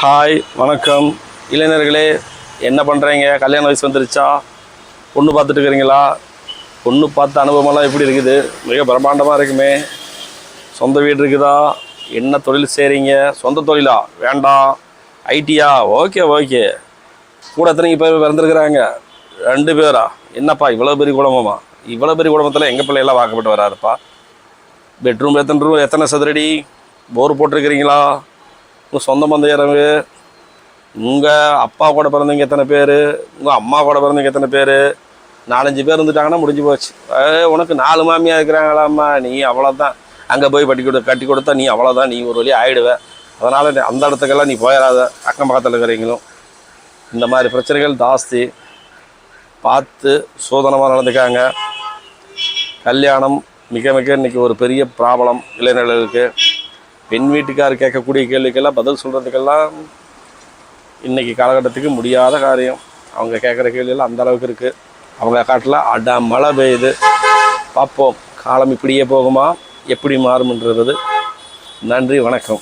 Hi வணக்கம் இளைஞர்களே, என்ன பண்ணுறீங்க? கல்யாண வயசு வந்துருச்சா? பொண்ணு பார்த்துட்டு இருக்கிறீங்களா? பொண்ணு பார்த்த அனுபவமெல்லாம் எப்படி இருக்குது? மிக பிரம்மாண்டமாக இருக்குமே. சொந்த வீடு இருக்குதா? என்ன தொழில் செய்கிறீங்க? சொந்த தொழிலா? வேண்டாம். ஐடியா? Okay okay. கூட எத்தனை பேர் பிறந்திருக்கிறாங்க? 2 பேரா? என்னப்பா இவ்வளோ பெரிய குடும்பமா? இவ்வளோ பெரிய குடும்பத்தில் எங்கள் பிள்ளையெல்லாம் வாக்கப்பட்டு வராருப்பா. பெட்ரூம் எத்தனை ரூம், எத்தனை சதுரடி? போர் போட்டிருக்கிறீங்களா? உங்கள் சொந்த பந்தயரவு, உங்கள் அப்பா கூட பிறந்தவங்க எத்தனை பேர், உங்கள் அம்மா கூட பிறந்தவங்க எத்தனை பேர்? 4-5 பேர் இருந்துட்டாங்கன்னா முடிஞ்சு போச்சு. உனக்கு 4 மாமியாக இருக்கிறாங்களாம்மா, நீ அவ்வளோதான். அங்கே போய் கட்டி கொடுத்தா நீ அவ்வளோதான், நீ ஒரு வழி ஆகிடுவ. அதனால் அந்த இடத்துக்கெல்லாம் நீ போயிடாத. அக்கம் பக்கத்தில் இருக்கிறீங்களும் இந்த மாதிரி பிரச்சனைகள் ஜாஸ்தி. பார்த்து சோதனமாக நடந்துக்காங்க. கல்யாணம் மிக மிக இன்றைக்கி ஒரு பெரிய ப்ராப்ளம் இளைஞர்களுக்கு. பெண் வீட்டுக்கார் கேட்கக்கூடிய கேள்விக்கெல்லாம் பதில் சொல்கிறதுக்கெல்லாம் இன்றைக்கி காலகட்டத்துக்கு முடியாத காரியம். அவங்க கேட்குற கேள்வியெல்லாம் அந்த அளவுக்கு இருக்குது. அவங்க காட்டில் மழை பெய்யுது. பார்ப்போம், காலம் இப்படியே போகுமா, எப்படி மாறும்ன்றது. நன்றி, வணக்கம்.